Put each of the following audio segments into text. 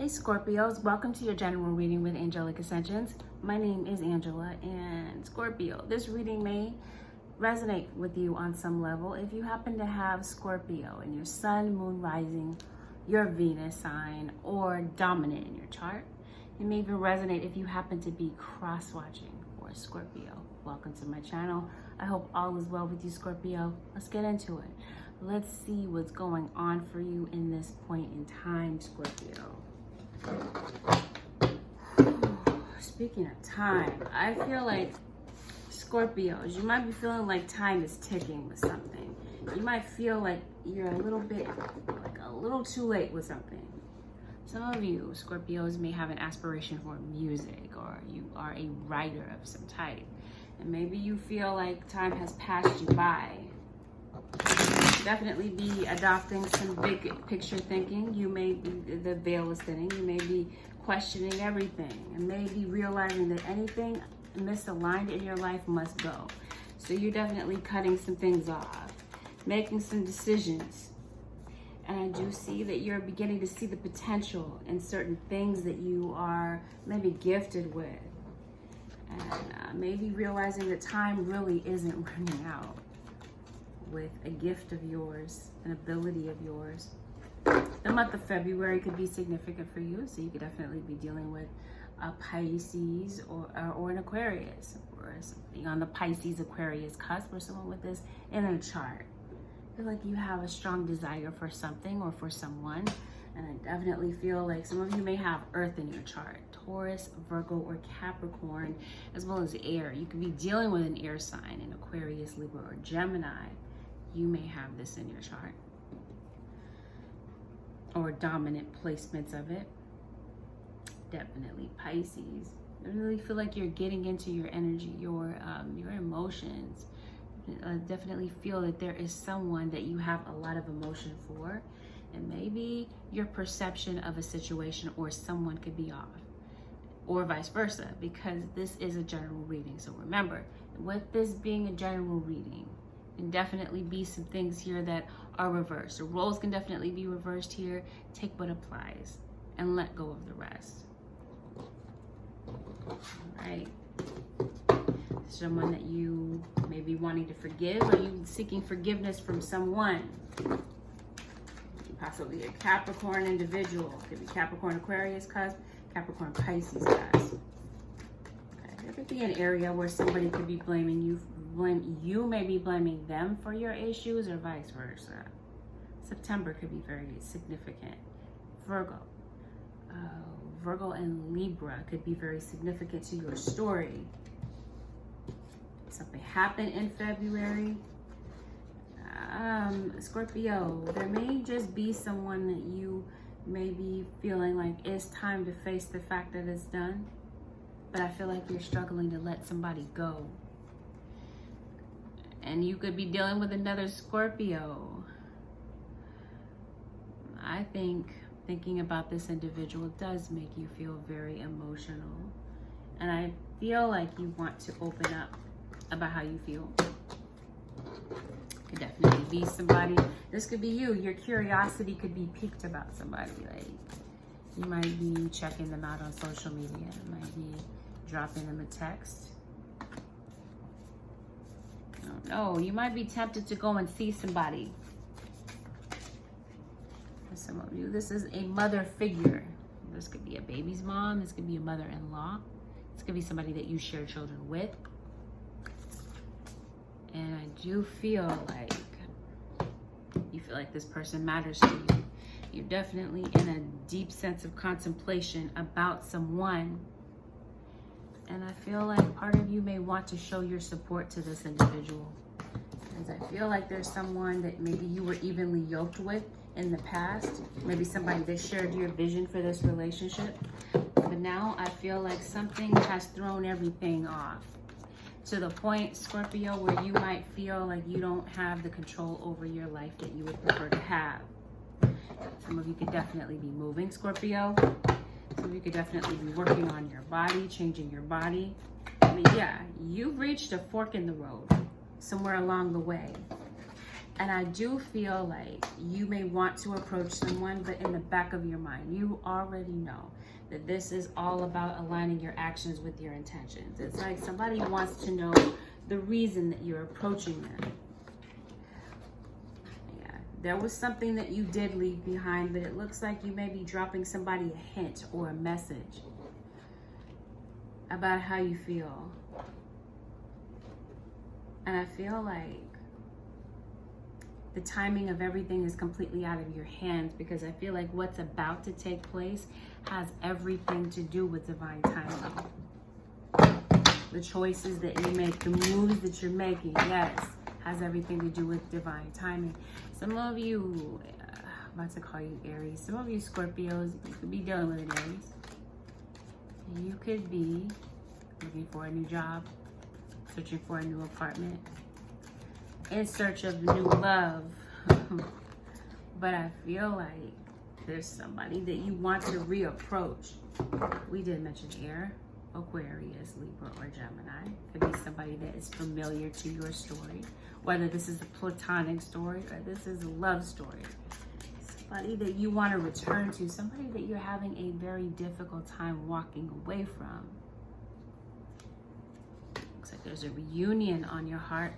Hey Scorpios, welcome to your general reading with Angelic Ascensions. My name is Angela, and Scorpio, this reading may resonate with you on some level. If you happen to have Scorpio in your sun, moon, rising, your Venus sign, or dominant in your chart, it may even resonate if you happen to be cross-watching for Scorpio. Welcome to my channel. I hope all is well with you, Scorpio. Let's get into it. Let's see what's going on for you in this point in time, Scorpio. Speaking of time, I feel like Scorpios, you might be feeling like time is ticking with something. You might feel like you're a little too late with something. Some of you Scorpios may have an aspiration for music, or you are a writer of some type, and maybe you feel like time has passed you by. Definitely be adopting some big picture thinking. You may be, the veil is thinning, you may be questioning everything and may be realizing that anything misaligned in your life must go. So you're definitely cutting some things off, making some decisions. And I do see that you're beginning to see the potential in certain things that you are maybe gifted with. And maybe realizing that time really isn't running out with a gift of yours, an ability of yours. The month of February could be significant for you, so you could definitely be dealing with a Pisces or an Aquarius, or something on the Pisces Aquarius cusp, or someone with this in their chart. I feel like you have a strong desire for something or for someone, and I definitely feel like some of you may have Earth in your chart, Taurus, Virgo, or Capricorn, as well as air. You could be dealing with an air sign, an Aquarius, Libra, or Gemini. You may have this in your chart, or dominant placements of it. Definitely Pisces. I really feel like you're getting into your energy, your emotions. Definitely feel that there is someone that you have a lot of emotion for, and maybe your perception of a situation or someone could be off, or vice versa, because this is a general reading. So remember, with this being a general reading, can definitely be some things here that are reversed. The roles can definitely be reversed here. Take what applies and let go of the rest. All right. Someone that you may be wanting to forgive, or you seeking forgiveness from someone. Possibly a Capricorn individual. Could be Capricorn Aquarius cusp, Capricorn Pisces cusp. Okay. There could be an area where somebody could be blaming you. You may be blaming them for your issues, or vice versa. September could be very significant. Virgo and Libra could be very significant to your story. Something happened in February. Scorpio, there may just be someone that you may be feeling like it's time to face the fact that it's done, but I feel like you're struggling to let somebody go. And you could be dealing with another Scorpio. I think thinking about this individual does make you feel very emotional. And I feel like you want to open up about how you feel. Could definitely be somebody. This could be you. Your curiosity could be piqued about somebody. Like, you might be checking them out on social media. You might be dropping them a text. No, you might be tempted to go and see somebody. For some of you, this is a mother figure. This could be a baby's mom. This could be a mother-in-law. This could be somebody that you share children with. And I do feel like you feel like this person matters to you. You're definitely in a deep sense of contemplation about someone. And I feel like part of you may want to show your support to this individual. Because I feel like there's someone that maybe you were evenly yoked with in the past. Maybe somebody that shared your vision for this relationship. But now I feel like something has thrown everything off. To the point, Scorpio, where you might feel like you don't have the control over your life that you would prefer to have. Some of you could definitely be moving, Scorpio. So you could definitely be working on your body, changing your body. I mean, yeah, you've reached a fork in the road somewhere along the way. And I do feel like you may want to approach someone, but in the back of your mind, you already know that this is all about aligning your actions with your intentions. It's like somebody wants to know the reason that you're approaching them. Yeah, there was something that you did leave behind, but it looks like you may be dropping somebody a hint or a message about how you feel. And I feel like the timing of everything is completely out of your hands, because I feel like what's about to take place has everything to do with divine timing. The choices that you make, the moves that you're making, yes, has everything to do with divine timing. Some of you, I'm about to call you Aries, some of you Scorpios, you could be dealing with an Aries. You could be looking for a new job, searching for a new apartment, in search of new love. But I feel like there's somebody that you want to reapproach. We did mention air, Aquarius, Libra, or Gemini. Could be somebody that is familiar to your story, whether this is a platonic story or this is a love story. Somebody that you want to return to, somebody that you're having a very difficult time walking away from. Looks like there's a reunion on your heart.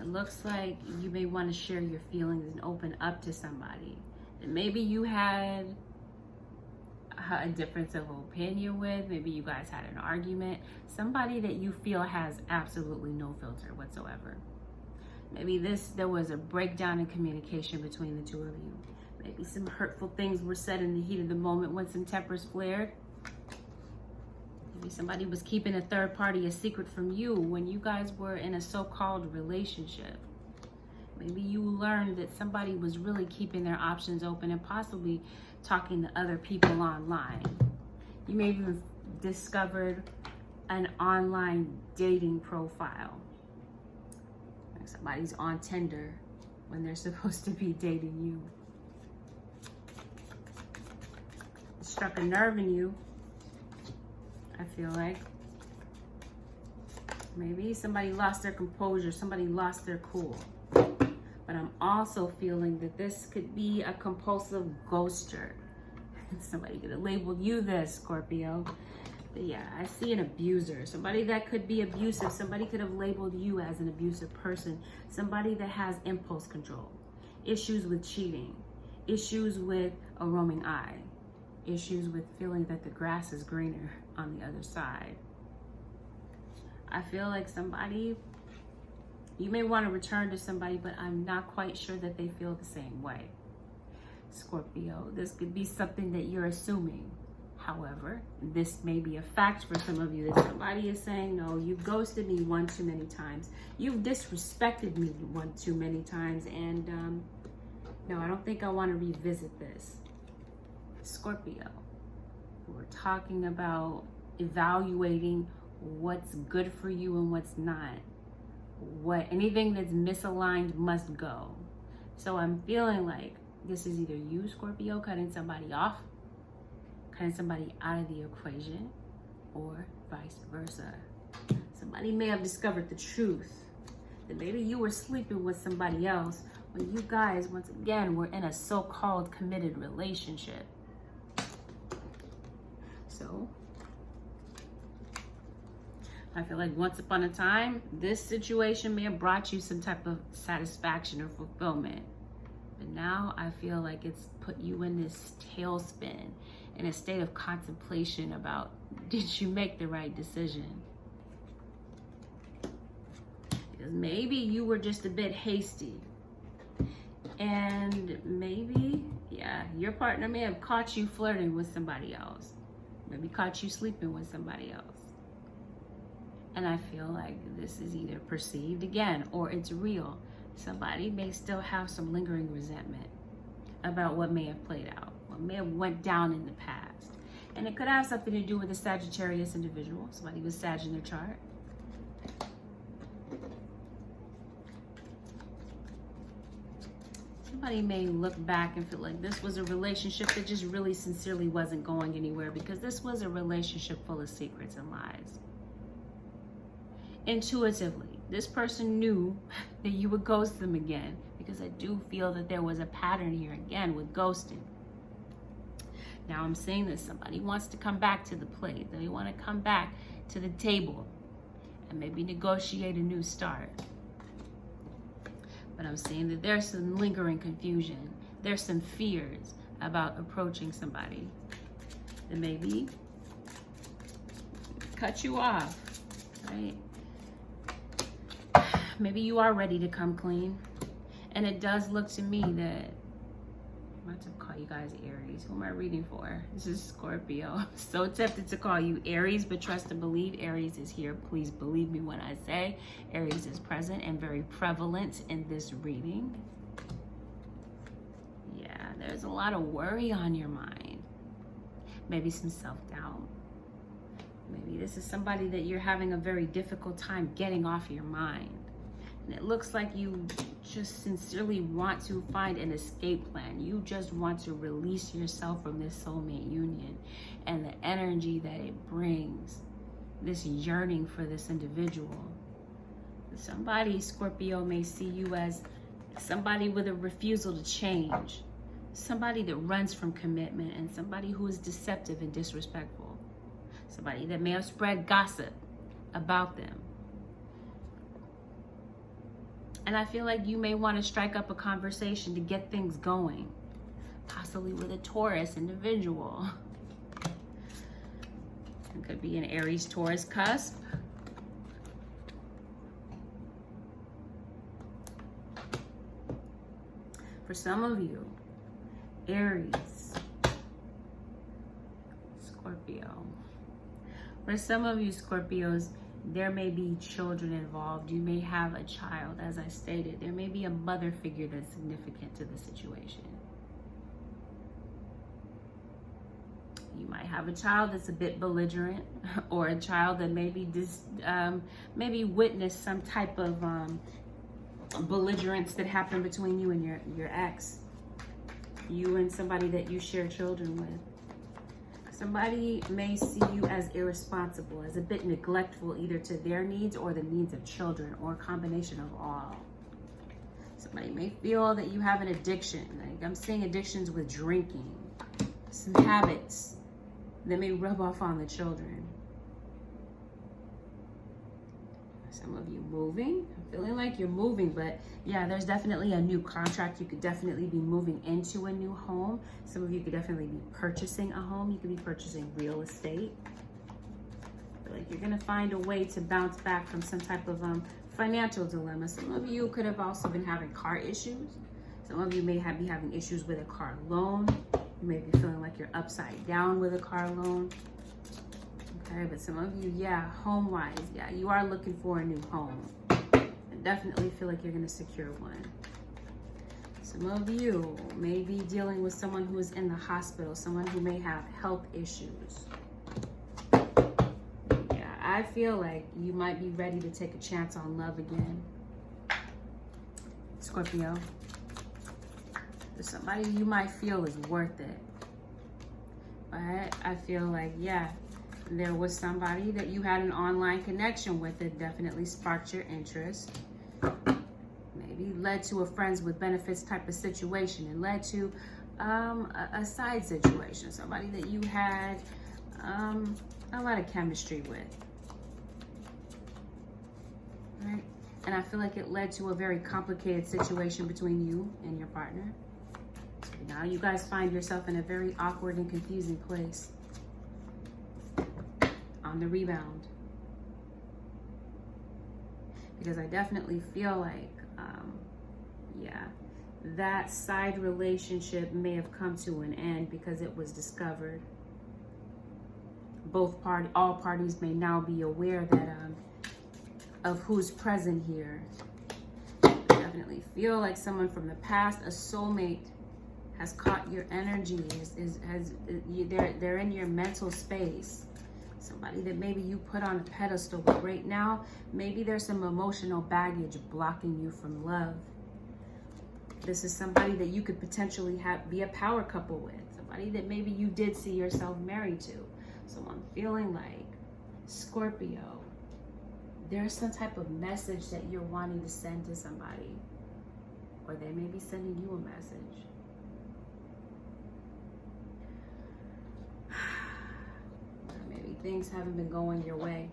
It looks like you may want to share your feelings and open up to somebody that maybe you had a difference of opinion with. Maybe you guys had an argument. Somebody that you feel has absolutely no filter whatsoever. Maybe there was a breakdown in communication between the two of you. Maybe some hurtful things were said in the heat of the moment when some tempers flared. Maybe somebody was keeping a third party a secret from you when you guys were in a so-called relationship. Maybe you learned that somebody was really keeping their options open and possibly talking to other people online. You may have even discovered an online dating profile. Like somebody's on Tinder when they're supposed to be dating you. It struck a nerve in you, I feel like. Maybe somebody lost their composure, somebody lost their cool. But I'm also feeling that this could be a compulsive ghoster. Somebody could have labeled you this, Scorpio. But yeah, I see an abuser. Somebody that could be abusive. Somebody could have labeled you as an abusive person. Somebody that has impulse control. Issues with cheating. Issues with a roaming eye. Issues with feeling that the grass is greener on the other side. I feel like somebody, you may want to return to somebody, but I'm not quite sure that they feel the same way. Scorpio, this could be something that you're assuming. However, this may be a fact for some of you, that somebody is saying, no, you've ghosted me one too many times. You've disrespected me one too many times. And no, I don't think I want to revisit this. Scorpio, we're talking about evaluating what's good for you and what's not. Anything that's misaligned must go. So I'm feeling like this is either you, Scorpio, cutting somebody off, cutting somebody out of the equation, or vice versa. Somebody may have discovered the truth, that maybe you were sleeping with somebody else when you guys, once again, were in a so-called committed relationship. So I feel like once upon a time, this situation may have brought you some type of satisfaction or fulfillment. But now I feel like it's put you in this tailspin, in a state of contemplation about, did you make the right decision? Because maybe you were just a bit hasty. And maybe, yeah, your partner may have caught you flirting with somebody else. Maybe caught you sleeping with somebody else. And I feel like this is either perceived again or it's real. Somebody may still have some lingering resentment about what may have played out, what may have went down in the past. And it could have something to do with a Sagittarius individual, somebody with Sag in their chart. Somebody may look back and feel like this was a relationship that just really sincerely wasn't going anywhere, because this was a relationship full of secrets and lies. intuitively, this person knew that you would ghost them again, because I do feel that there was a pattern here again with ghosting. Now I'm saying that somebody wants to come back to the plate. They want to come back to the table and maybe negotiate a new start. But I'm saying that there's some lingering confusion. There's some fears about approaching somebody that maybe cut you off, right? Maybe you are ready to come clean. And it does look to me that, I'm about to call you guys Aries. Who am I reading for? This is Scorpio. I'm so tempted to call you Aries, but trust and believe, Aries is here. Please believe me when I say Aries is present and very prevalent in this reading. Yeah, there's a lot of worry on your mind. Maybe some self-doubt. Maybe this is somebody that you're having a very difficult time getting off your mind. And it looks like you just sincerely want to find an escape plan. You just want to release yourself from this soulmate union and the energy that it brings, this yearning for this individual. Somebody, Scorpio, may see you as somebody with a refusal to change, somebody that runs from commitment, and somebody who is deceptive and disrespectful, somebody that may have spread gossip about them. And I feel like you may want to strike up a conversation to get things going, possibly with a Taurus individual. It could be an Aries-Taurus cusp. For some of you, Aries, Scorpio. For some of you, Scorpios, there may be children involved. You may have a child, as I stated. There may be a mother figure that's significant to the situation. You might have a child that's a bit belligerent, or a child that maybe maybe witnessed some type of belligerence that happened between you and your ex. You and somebody that you share children with. Somebody may see you as irresponsible, as a bit neglectful, either to their needs or the needs of children, or a combination of all. Somebody may feel that you have an addiction. Like I'm seeing addictions with drinking, some habits that may rub off on the children. Some of you moving. I'm feeling like you're moving, but yeah, there's definitely a new contract. You could definitely be moving into a new home. Some of you could definitely be purchasing a home. You could be purchasing real estate. I feel like you're gonna find a way to bounce back from some type of financial dilemma. Some of you could have also been having car issues. Some of you may be having issues with a car loan. You may be feeling like you're upside down with a car loan. Okay, but some of you, yeah, home-wise, yeah, you are looking for a new home. I definitely feel like you're going to secure one. Some of you may be dealing with someone who is in the hospital, someone who may have health issues. Yeah, I feel like you might be ready to take a chance on love again. Scorpio. There's somebody you might feel is worth it. But I feel like, yeah, there was somebody that you had an online connection with that definitely sparked your interest. Maybe led to a friends with benefits type of situation, and led to a side situation. Somebody that you had a lot of chemistry with. Right? And I feel like it led to a very complicated situation between you and your partner. So now you guys find yourself in a very awkward and confusing place. On the rebound, because I definitely feel like yeah, that side relationship may have come to an end because it was discovered. All parties may now be aware that of who's present here. I definitely feel like someone from the past, a soulmate, has caught your energy. They're in your mental space. Somebody that maybe you put on a pedestal, but right now, maybe there's some emotional baggage blocking you from love. This is somebody that you could potentially be a power couple with. Somebody that maybe you did see yourself married to. So I'm feeling like, Scorpio, there's some type of message that you're wanting to send to somebody, or they may be sending you a message. Maybe things haven't been going your way.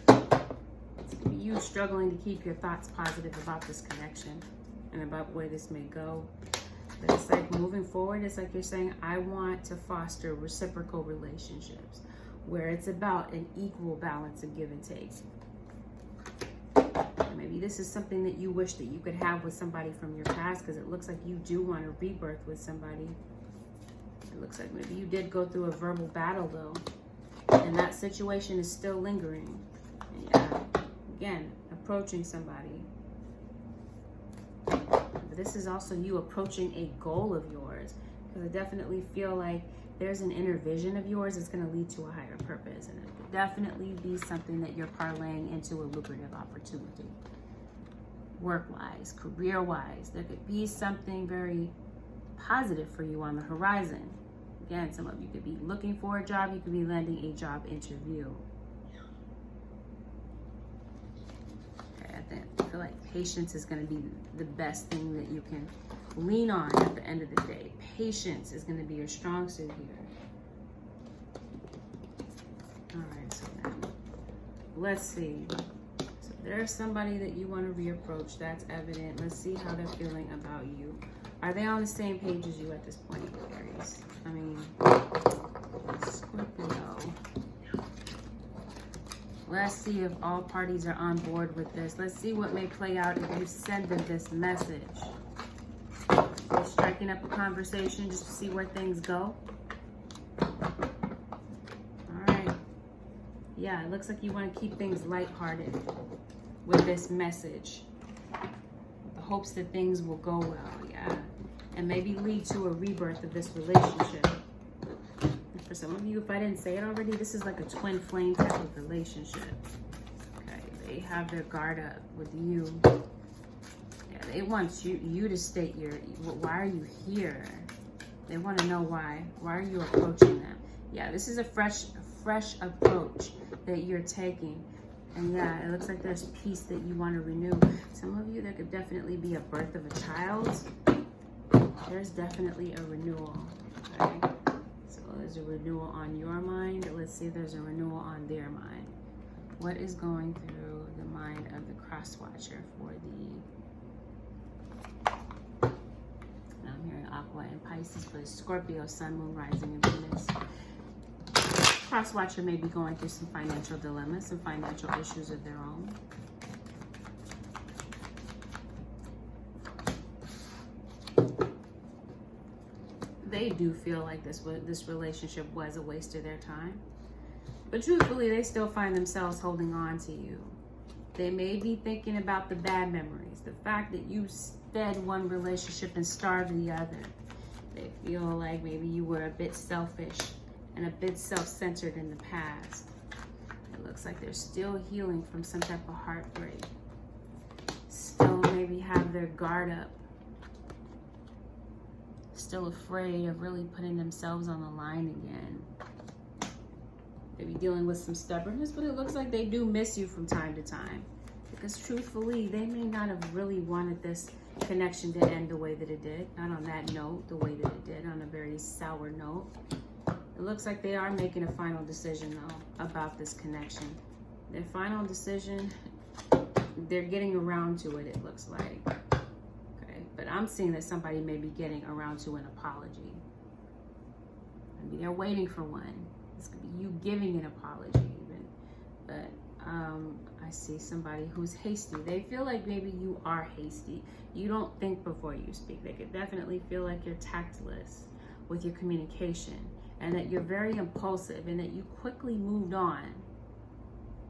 It's gonna be you struggling to keep your thoughts positive about this connection and about where this may go. But it's like moving forward, it's like you're saying, I want to foster reciprocal relationships where it's about an equal balance of give and take. And maybe this is something that you wish that you could have with somebody from your past, because it looks like you do want a rebirth with somebody. It looks like maybe you did go through a verbal battle though, and that situation is still lingering. And yeah, again, approaching somebody. But this is also you approaching a goal of yours, because I definitely feel like there's an inner vision of yours that's going to lead to a higher purpose, and it could definitely be something that you're parlaying into a lucrative opportunity. Work-wise, career-wise, there could be something very positive for you on the horizon. Again, some of you could be looking for a job, you could be landing a job interview. Okay, I feel like patience is going to be the best thing that you can lean on at the end of the day. Patience is going to be your strong suit here. All right, so now let's see. So there's somebody that you want to reapproach. That's evident. Let's see how they're feeling about you. Are they on the same page as you at this point, Aries? I mean, Scorpio. Let's see if all parties are on board with this. Let's see what may play out if you send them this message. You're striking up a conversation just to see where things go. All right. Yeah, it looks like you want to keep things lighthearted with this message. With the hopes that things will go well, yeah. And maybe lead to a rebirth of this relationship. And for some of you, if I didn't say it already, this is like a twin flame type of relationship. Okay, they have their guard up with you. They want you to state why are you here? They want to know why. Why are you approaching them? Yeah, this is a fresh approach that you're taking. And yeah, it looks like there's peace that you want to renew. Some of you, there could definitely be a birth of a child. There's definitely a renewal. Okay? So there's a renewal on your mind. Let's see if there's a renewal on their mind. What is going through the mind of the cross watcher for the... I'm hearing Aqua and Pisces for the Scorpio, Sun, Moon, Rising, and Venus. Cross watcher may be going through some financial dilemmas, some financial issues of their own. They do feel like this relationship was a waste of their time. But truthfully, they still find themselves holding on to you. They may be thinking about the bad memories, the fact that you fed one relationship and starved the other. They feel like maybe you were a bit selfish and a bit self-centered in the past. It looks like they're still healing from some type of heartbreak. Still maybe have their guard up. Still afraid of really putting themselves on the line again. Maybe dealing with some stubbornness, but it looks like they do miss you from time to time. Because truthfully, they may not have really wanted this connection to end the way that it did. Not on that note, the way that it did, on a very sour note. It looks like they are making a final decision, though, about this connection. Their final decision, they're getting around to it, it looks like. Okay, but I'm seeing that somebody may be getting around to an apology. Maybe they're waiting for one. This could be you giving an apology even. But I see somebody who's hasty. They feel like maybe you are hasty. You don't think before you speak. They could definitely feel like you're tactless with your communication, and that you're very impulsive, and that you quickly moved on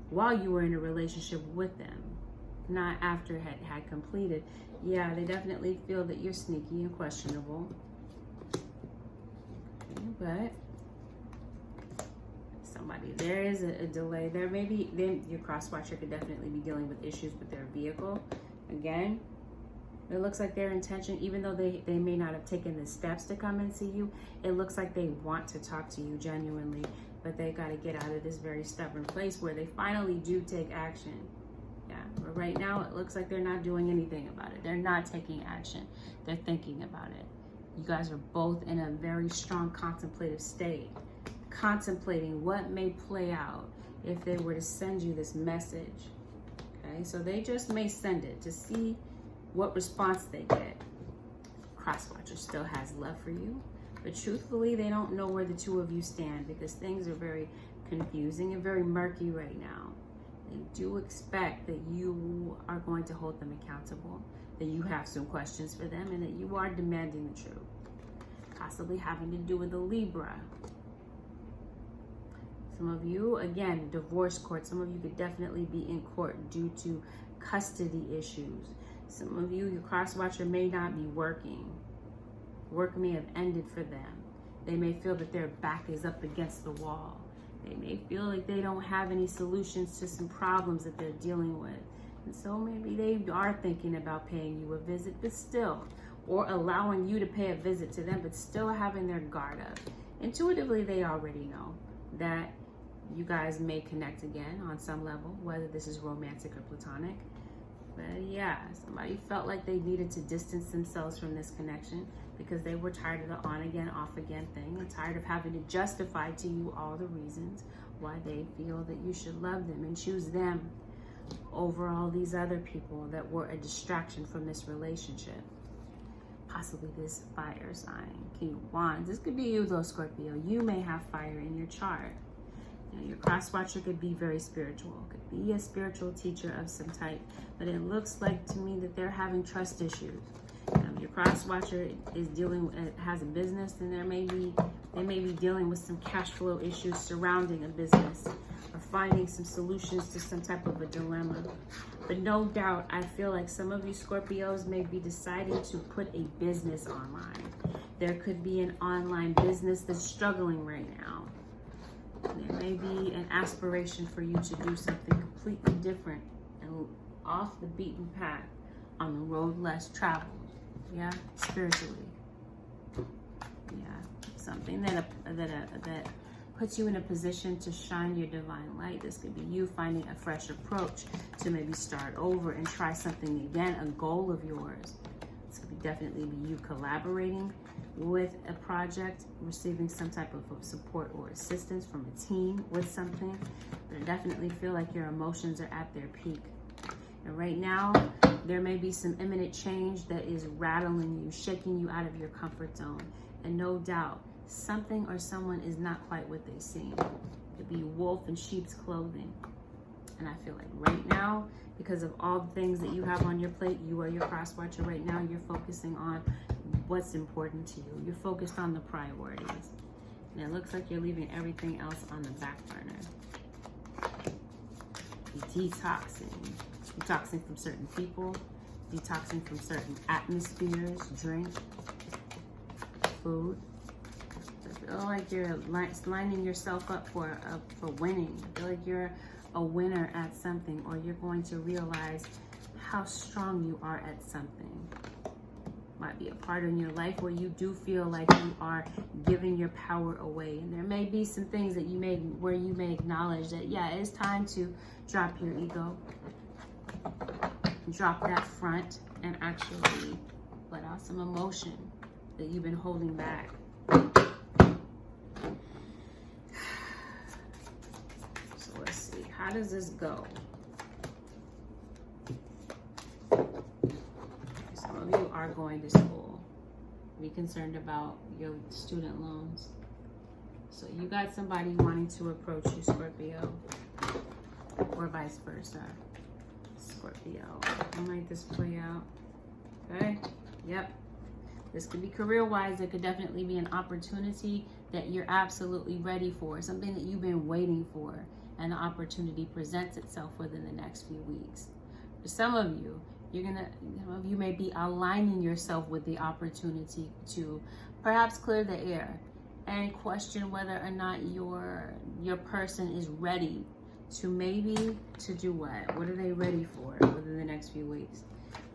while you were in a relationship with them, not after it had completed. Yeah, they definitely feel that you're sneaky and questionable. Okay, but somebody, there is a delay. There may be, then your cross watcher could definitely be dealing with issues with their vehicle. Again, it looks like their intention, even though they may not have taken the steps to come and see you, it looks like they want to talk to you genuinely. but they got to get out of this very stubborn place where they finally do take action. Yeah, but right now it looks like they're not doing anything about it. They're not taking action. They're thinking about it. You guys are both in a very strong contemplative state, contemplating what may play out if they were to send you this message. Okay, so they just may send it to see what response they get. Crosswatcher still has love for you, but truthfully, they don't know where the two of you stand because things are very confusing and very murky right now. They do expect that you are going to hold them accountable, that you have some questions for them, and that you are demanding the truth. Possibly having to do with a Libra. Some of you, again, divorce court. Some of you could definitely be in court due to custody issues. Some of you, your cross-watcher may not be working. Work may have ended for them. They may feel that their back is up against the wall. They may feel like they don't have any solutions to some problems that they're dealing with. And so maybe they are thinking about paying you a visit, but still, or allowing you to pay a visit to them, but still having their guard up. Intuitively, they already know that you guys may connect again on some level, whether this is romantic or platonic. But yeah, somebody felt like they needed to distance themselves from this connection because they were tired of the on again, off again thing, and tired of having to justify to you all the reasons why they feel that you should love them and choose them over all these other people that were a distraction from this relationship. Possibly this fire sign, King of Wands. This could be you though, Scorpio. You may have fire in your chart. Your cross-watcher could be very spiritual, could be a spiritual teacher of some type, but it looks like to me that they're having trust issues. Your cross-watcher is has a business, and they may be dealing with some cash flow issues surrounding a business, or finding some solutions to some type of a dilemma. But no doubt, I feel like some of you Scorpios may be deciding to put a business online. There could be an online business that's struggling right now. There may be an aspiration for you to do something completely different and off the beaten path, on the road less traveled. Yeah, spiritually. Yeah, something that puts you in a position to shine your divine light. This could be you finding a fresh approach to maybe start over and try something again, a goal of yours. This could definitely be you collaborating with a project, receiving some type of support or assistance from a team with something. But I definitely feel like your emotions are at their peak. And right now, there may be some imminent change that is rattling you, shaking you out of your comfort zone. And no doubt, something or someone is not quite what they seem. It could be wolf in sheep's clothing. And I feel like right now, because of all the things that you have on your plate, you are your cross-watcher right now, you're focusing on what's important to you. You're focused on the priorities. And it looks like you're leaving everything else on the back burner. You're detoxing. Detoxing from certain people, detoxing from certain atmospheres, drink, food. I feel like you're lining yourself up for winning. I feel like you're a winner at something, or you're going to realize how strong you are at something. Might be a part in your life where you do feel like you are giving your power away, and there may be some things that you may acknowledge that, yeah, it's time to drop your ego. Drop that front and actually let out some emotion that you've been holding back. So let's see, how does this go? Some of you are going to school. Be concerned about your student loans. So you got somebody wanting to approach you, Scorpio, or vice versa. Scorpio. How might this play out? Okay. Yep. This could be career-wise. There could definitely be an opportunity that you're absolutely ready for, something that you've been waiting for, and the opportunity presents itself within the next few weeks. For some of you, some of you may be aligning yourself with the opportunity to perhaps clear the air and question whether or not your person is ready to do what? What are they ready for within the next few weeks?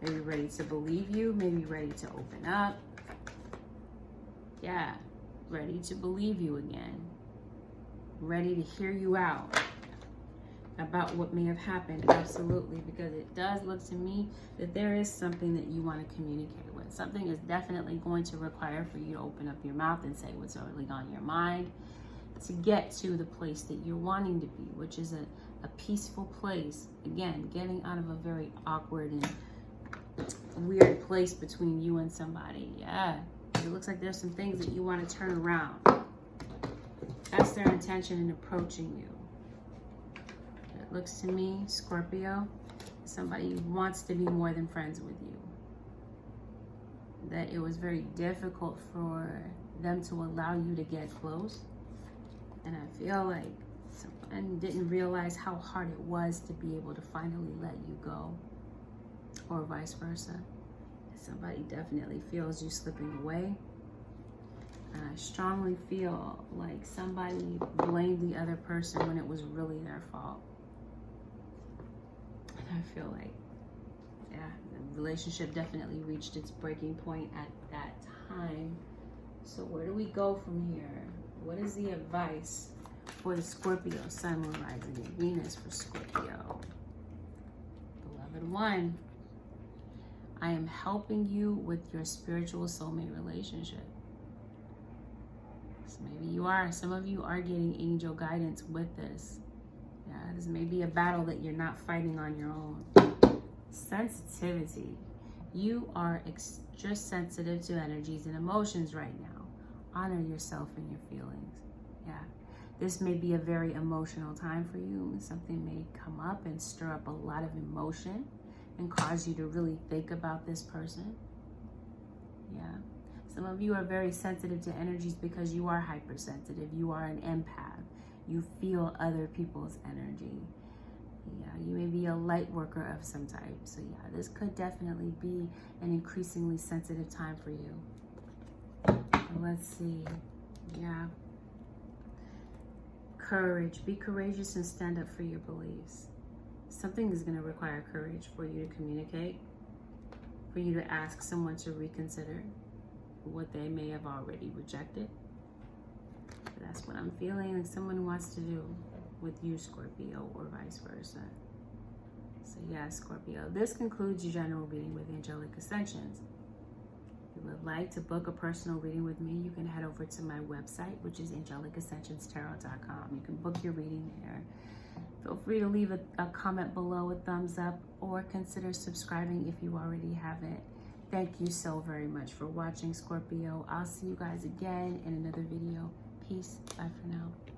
Maybe ready to believe you, maybe ready to open up. Yeah, ready to believe you again. ready to hear you out about what may have happened. Absolutely, because it does look to me that there is something that you want to communicate with. Something is definitely going to require for you to open up your mouth and say what's really on your mind to get to the place that you're wanting to be, which is a peaceful place. Again, getting out of a very awkward and weird place between you and somebody. Yeah, it looks like there's some things that you want to turn around. That's their intention in approaching you. It looks to me, Scorpio, somebody wants to be more than friends with you. That it was very difficult for them to allow you to get close. And I feel like someone didn't realize how hard it was to be able to finally let you go, or vice versa. Somebody definitely feels you slipping away. And I strongly feel like somebody blamed the other person when it was really their fault. And I feel like, yeah, the relationship definitely reached its breaking point at that time. So where do we go from here? What is the advice for the Scorpio, Sun, Moon, Rising, and Venus for Scorpio? Beloved one, I am helping you with your spiritual soulmate relationship. So maybe you are, some of you are getting angel guidance with this. Yeah, this may be a battle that you're not fighting on your own. Sensitivity. You are extra sensitive to energies and emotions right now. Honor yourself and your feelings. Yeah, this may be a very emotional time for you. Something may come up and stir up a lot of emotion and cause you to really think about this person. Yeah, some of you are very sensitive to energies because you are hypersensitive. You are an empath. You feel other people's energy. Yeah, you may be a light worker of some type. So yeah, this could definitely be an increasingly sensitive time for you. Let's see. Yeah. Courage. Be courageous and stand up for your beliefs. Something is going to require courage for you to communicate, for you to ask someone to reconsider what they may have already rejected. That's what I'm feeling like someone wants to do with you, Scorpio, or vice versa. So yeah, Scorpio. This concludes your general reading with Angelic Ascensions. If you would like to book a personal reading with me, you can head over to my website, which is angelicascensionstarot.com. You can book your reading there. Feel free to leave a comment below, a thumbs up, or consider subscribing if you already haven't. Thank you so very much for watching, Scorpio. I'll see you guys again in another video. Peace. Bye for now.